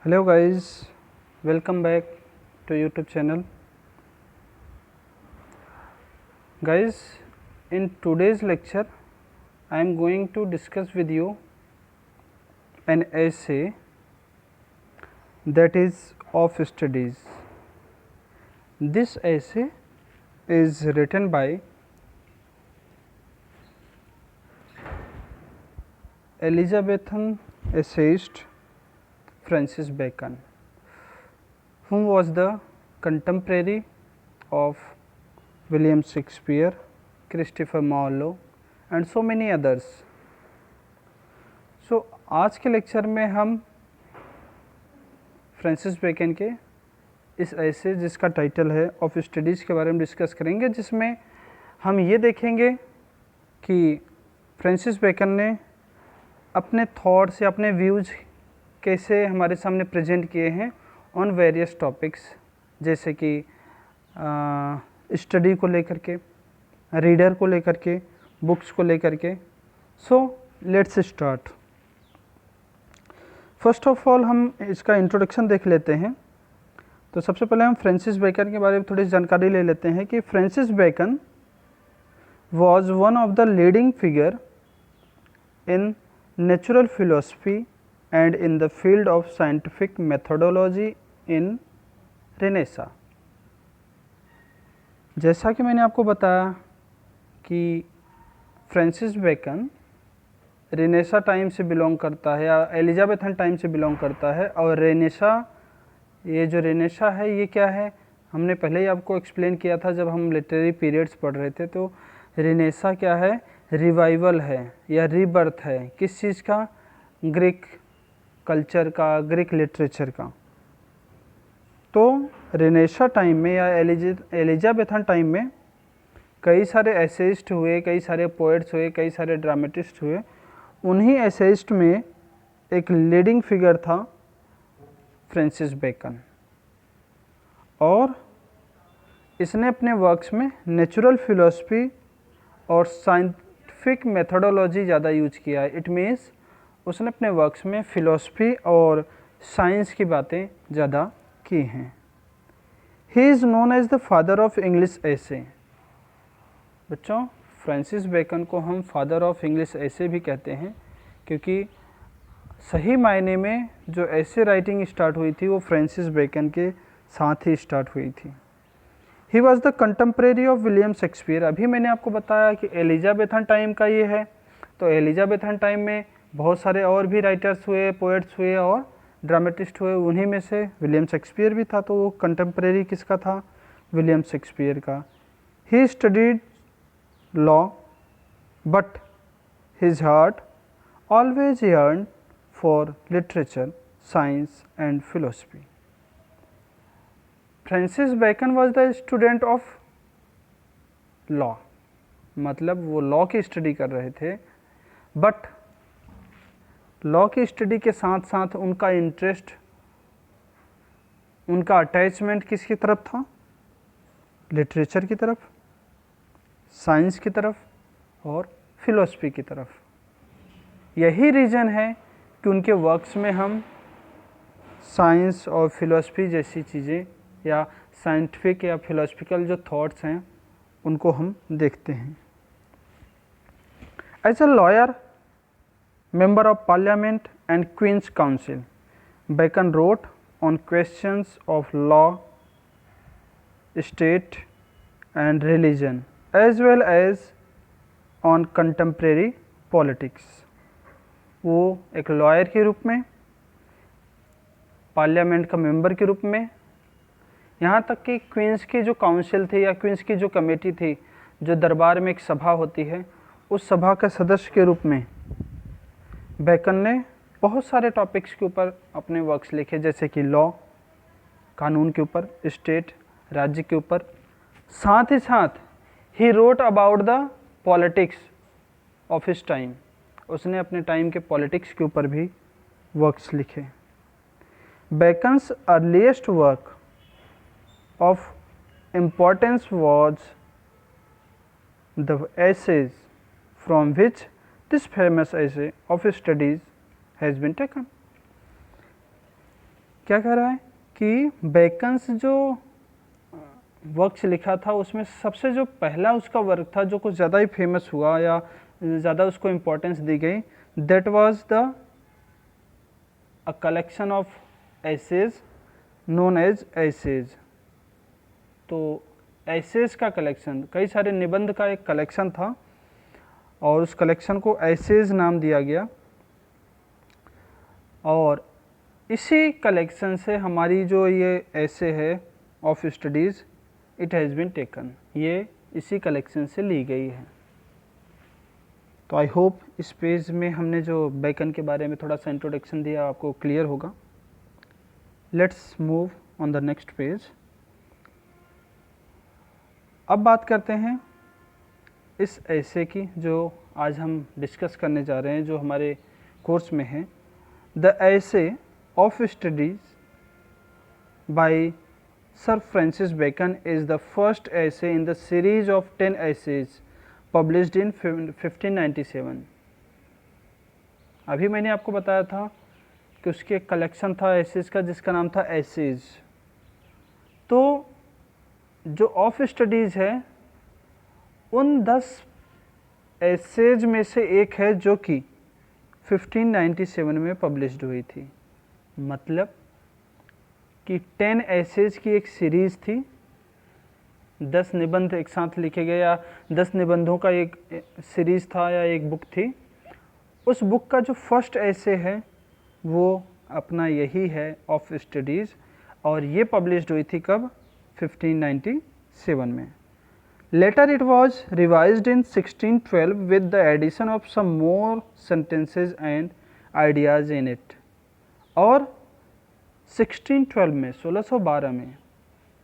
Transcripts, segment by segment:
Hello guys, welcome back to YouTube channel. Guys, in today's lecture I am going to discuss with you an essay that is of studies. This essay is written by Elizabethan essayist Francis Bacon, whom was the contemporary of William Shakespeare, Christopher Marlowe and so many others. So आज के lecture में हम Francis bacon के इस ऐसे जिसका title है of studies के बारे में डिस्कस करेंगे, जिसमें हम ये देखेंगे कि फ्रांसिस बेकन ने अपने थॉट्स या अपने व्यूज़ कैसे हमारे सामने प्रेजेंट किए हैं ऑन वेरियस टॉपिक्स, जैसे कि स्टडी को लेकर के, रीडर को लेकर के, बुक्स को लेकर के. So let's start. First of all हम इसका इंट्रोडक्शन देख लेते हैं. तो सबसे पहले हम फ्रांसिस बेकन के बारे में थोड़ी जानकारी ले लेते हैं कि Francis Bacon was one of the leading figure in natural philosophy and in the field of scientific methodology in Renaissance. जैसा कि मैंने आपको बताया कि फ्रांसिस बेकन रेनेसा टाइम से बिलोंग करता है या एलिजाबेथन टाइम से बिलोंग करता है. और ये जो रेनेसा है ये क्या है, हमने पहले ही आपको एक्सप्लेन किया था जब हम लिटरेरी पीरियड्स पढ़ रहे थे. तो रेनेसा क्या है, रिवाइवल है या रीबर्थ है. किस चीज़ का? ग्रीक कल्चर का, ग्रीक लिटरेचर का. तो रेनेसा टाइम में या एलिजाबेथन टाइम में कई सारे एसेइस्ट हुए, कई सारे पोएट्स हुए, कई सारे ड्रामेटिस्ट हुए. उन्हीं एसेइस्ट में एक लीडिंग फिगर था फ्रांसिस बेकन, और इसने अपने वर्क्स में नेचुरल फिलोसफी और साइंटिफिक मेथोडोलॉजी ज़्यादा यूज किया है. इट मीन्स उसने अपने वर्क्स में फ़िलोसफी और साइंस की बातें ज़्यादा की हैं. He is known as the father of English essay. बच्चों, फ्रांसिस बेकन को हम फादर ऑफ इंग्लिश ऐसे भी कहते हैं, क्योंकि सही मायने में जो ऐसे राइटिंग स्टार्ट हुई थी वो फ्रांसिस बेकन के साथ ही स्टार्ट हुई थी. He was the contemporary of William Shakespeare. अभी मैंने आपको बताया कि एलिजाबेथन टाइम का ये है. तो एलिजाबेथन टाइम में बहुत सारे और भी राइटर्स हुए, पोएट्स हुए और ड्रामेटिस्ट हुए. उन्हीं में से विलियम शेक्सपियर भी था. तो वो कंटेम्प्रेरी किसका था? विलियम शेक्सपियर का. He studied law but his heart always yearned for literature, science and philosophy. Francis Bacon was the student of law, मतलब वो लॉ की स्टडी कर रहे थे. बट लॉ की स्टडी के साथ साथ उनका इंटरेस्ट, उनका अटैचमेंट किसकी तरफ था? लिटरेचर की तरफ, साइंस की तरफ और फिलोसफी की तरफ. यही रीज़न है कि उनके वर्क्स में हम साइंस और फिलोसफी जैसी चीज़ें या साइंटिफिक या फिलोसफिकल जो थॉट्स हैं उनको हम देखते हैं. As a lawyer, member of parliament and Queen's Council, Bacon wrote on questions of law, state and religion as well as on contemporary politics. वो एक लॉयर के रूप में, पार्लियामेंट का मेंबर के रूप में, यहाँ तक कि क्वींस की जो काउंसिल थी या क्वींस की जो कमेटी थी, जो दरबार में एक सभा होती है, उस सभा के सदस्य के रूप में बेकन ने बहुत सारे टॉपिक्स के ऊपर अपने वर्क्स लिखे, जैसे कि लॉ, कानून के ऊपर, स्टेट, राज्य के ऊपर. साथ ही साथ he wrote about the politics of his time. उसने अपने टाइम के पॉलिटिक्स के ऊपर भी वर्क्स लिखे. Beckons earliest work of importance was the essays from which this famous essay of studies has been taken. क्या कह रहा है कि बेकन्स जो वर्क्स लिखा था उसमें सबसे जो पहला उसका वर्क था जो कुछ ज़्यादा ही फेमस हुआ या ज़्यादा उसको इम्पोर्टेंस दी गई, that was the a collection of essays known as essays. तो एसेज का कलेक्शन, कई सारे निबंध का एक कलेक्शन था और उस कलेक्शन को एसेज नाम दिया गया। और इसी कलेक्शन से हमारी जो ये ऐसे है of studies, it has been taken, ये इसी कलेक्शन से ली गई है। तो आई होप इस पेज में हमने जो बेकन के बारे में थोड़ा सा इंट्रोडक्शन दिया आपको क्लियर होगा। Let's move on the next page. अब बात करते हैं इस ऐसे की जो आज हम डिस्कस करने जा रहे हैं, जो हमारे कोर्स में है। The essay of studies by sir Francis Bacon is the first essay in the series of 10 essays published in 1597। अभी मैंने आपको बताया था कि उसके कलेक्शन था ऐसेज का जिसका नाम था ऐसेज। तो जो ऑफ स्टडीज़ है उन 10 ऐसेज में से एक है जो कि 1597 में पब्लिश्ड हुई थी। मतलब कि 10 ऐसेज की एक सीरीज़ थी, 10 निबंध एक साथ लिखे गए या 10 निबंधों का एक सीरीज़ था या एक बुक थी। उस बुक का जो फर्स्ट ऐसे है वो अपना यही है ऑफ स्टडीज़, और ये पब्लिश्ड हुई थी कब? 1597 में। Later it was revised in 1612 with the edition of some more sentences and ideas in it. और 1612 में 1612 में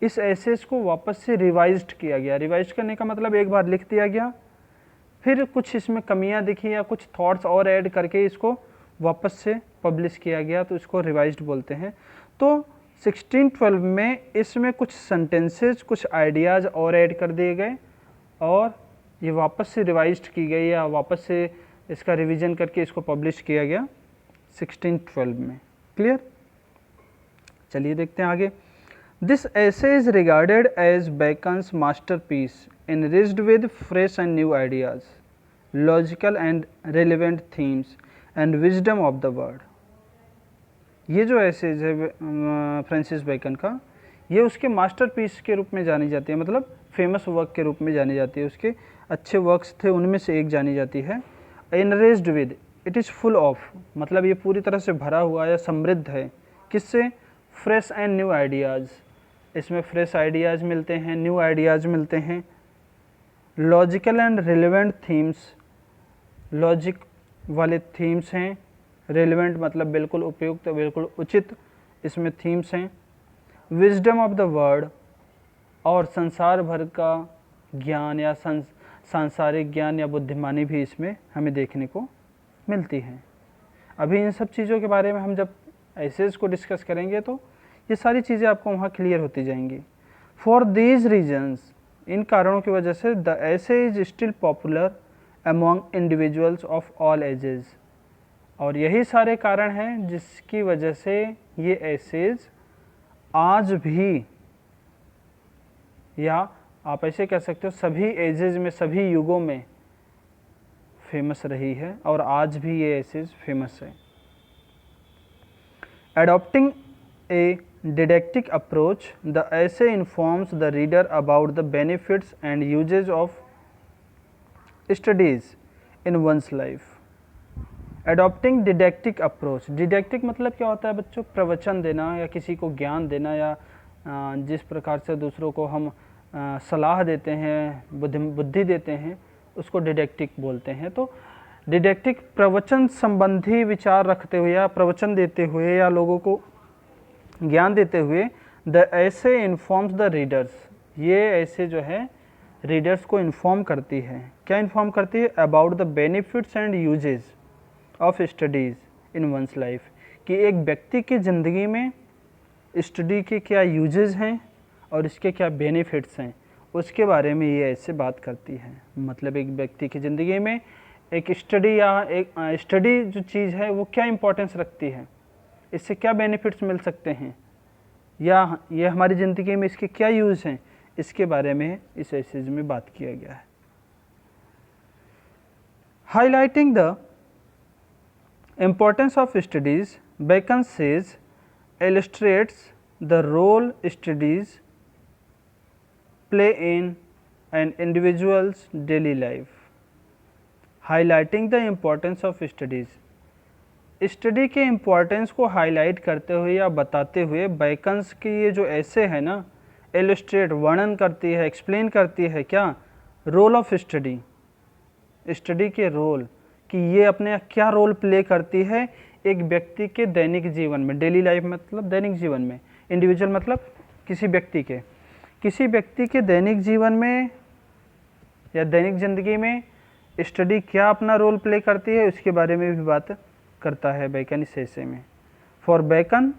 इस ऐसेज को वापस से रिवाइज्ड किया गया। रिवाइज करने का मतलब एक बार लिख दिया गया, फिर कुछ इसमें कमियां दिखी या कुछ थॉट्स और ऐड करके इसको वापस से पब्लिश किया गया, तो इसको रिवाइज्ड बोलते हैं। तो 1612 में इसमें कुछ सेंटेंसेस, कुछ आइडियाज़ और ऐड कर दिए गए और ये वापस से रिवाइज्ड की गई या वापस से इसका रिवीजन करके इसको पब्लिश किया गया 1612 में। क्लियर? चलिए देखते हैं आगे। This essay is regarded as Bacon's masterpiece enriched with fresh and new ideas, logical and relevant themes and wisdom of the word। ये जो ऐसेज है फ्रांसिस बेकन का, ये उसके मास्टरपीस के रूप में जानी जाती है, मतलब फेमस वर्क के रूप में जानी जाती है। उसके अच्छे वर्क्स थे उनमें से एक जानी जाती है। Enriched with, it is full of, मतलब ये पूरी तरह से भरा हुआ या समृद्ध है। किससे? फ्रेश एंड न्यू आइडियाज़, इसमें फ्रेश आइडियाज़ मिलते हैं, न्यू आइडियाज़ मिलते हैं। Logical and relevant themes, logic वाले थीम्स हैं, रिलेवेंट मतलब बिल्कुल उपयुक्त, बिल्कुल उचित इसमें थीम्स हैं। विजडम ऑफ द वर्ड, और संसार भर का ज्ञान या सांसारिक ज्ञान या बुद्धिमानी भी इसमें हमें देखने को मिलती है। अभी इन सब चीज़ों के बारे में हम जब ऐसेज को डिस्कस करेंगे तो ये सारी चीज़ें आपको वहाँ क्लियर होती जाएंगी। फॉर दीज रीजन्स, इन कारणों की वजह से द ऐसे is still popular among individuals of all ages. और यही सारे कारण हैं जिसकी वजह से ये ऐसेज आज भी, या आप ऐसे कह सकते हो सभी एजेस में, सभी युगों में फेमस रही है और आज भी ये ऐसेज फेमस है। Adopting A didactic approach, the essay informs the reader about the benefits and uses of studies in one's life। Adopting didactic approach, didactic मतलब क्या होता है बच्चों? प्रवचन देना या किसी को ज्ञान देना, या जिस प्रकार से दूसरों को हम सलाह देते हैं, बुद्धि देते हैं, उसको डिडैक्टिक बोलते हैं। तो डिडैक्टिक प्रवचन संबंधी विचार रखते हुए या प्रवचन देते हुए या लोगों को ज्ञान देते हुए द ऐसे इन्फॉर्म्स द रीडर्स, ये ऐसे जो है रीडर्स को इन्फॉर्म करती है। क्या इन्फॉर्म करती है? About the benefits and uses of studies in one's life, कि एक व्यक्ति की ज़िंदगी में स्टडी के क्या यूजेस हैं और इसके क्या बेनिफिट्स हैं, उसके बारे में ये ऐसे बात करती है। मतलब एक व्यक्ति की ज़िंदगी में एक स्टडी या एक स्टडी जो चीज़ है वो क्या इम्पोर्टेंस रखती है, इससे क्या बेनिफिट्स मिल सकते हैं, या ये हमारी ज़िंदगी में इसके क्या यूज़ हैं, इसके बारे में इस एसेज में बात किया गया है। Highlighting the importance of studies, Bacon says illustrates the role studies play in an individual's daily life. Highlighting the importance of studies, study के इम्पोर्टेंस को हाईलाइट करते हुए या बताते हुए बेकन्स की ये जो ऐसे है ना, इलस्ट्रेट वर्णन करती है, एक्सप्लेन करती है क्या, रोल ऑफ स्टडी, स्टडी के रोल, कि ये अपने क्या रोल प्ले करती है एक व्यक्ति के दैनिक जीवन में। डेली लाइफ मतलब दैनिक जीवन में, इंडिविजुअल मतलब किसी व्यक्ति के दैनिक जीवन में या दैनिक ज़िंदगी में स्टडी क्या अपना रोल प्ले करती है, उसके बारे में भी बात करता है बेकन इस ऐसे में। For Bacon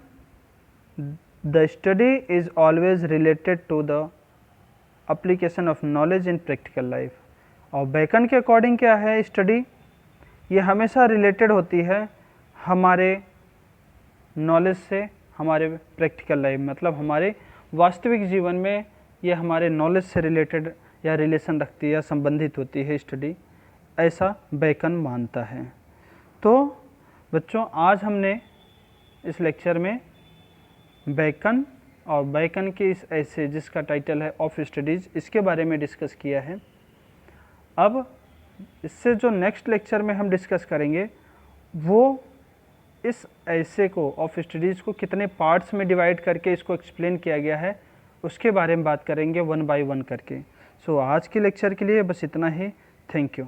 the study is always related to the application of knowledge in practical life. और बेकन के अकॉर्डिंग क्या है, स्टडी ये हमेशा रिलेटेड होती है हमारे नॉलेज से, हमारे प्रैक्टिकल लाइफ मतलब हमारे वास्तविक जीवन में ये हमारे नॉलेज से रिलेटेड या रिलेशन रखती है या संबंधित होती है स्टडी, ऐसा बेकन मानता है। तो बच्चों आज हमने इस लेक्चर में बेकन और बेकन के इस ऐसे जिसका टाइटल है ऑफ स्टडीज़, इसके बारे में डिस्कस किया है। अब इससे जो नेक्स्ट लेक्चर में हम डिस्कस करेंगे वो इस ऐसे को ऑफ स्टडीज़ को कितने पार्ट्स में डिवाइड करके इसको एक्सप्लेन किया गया है उसके बारे में बात करेंगे वन बाय वन करके। सो आज के लेक्चर के लिए बस इतना ही। Thank you.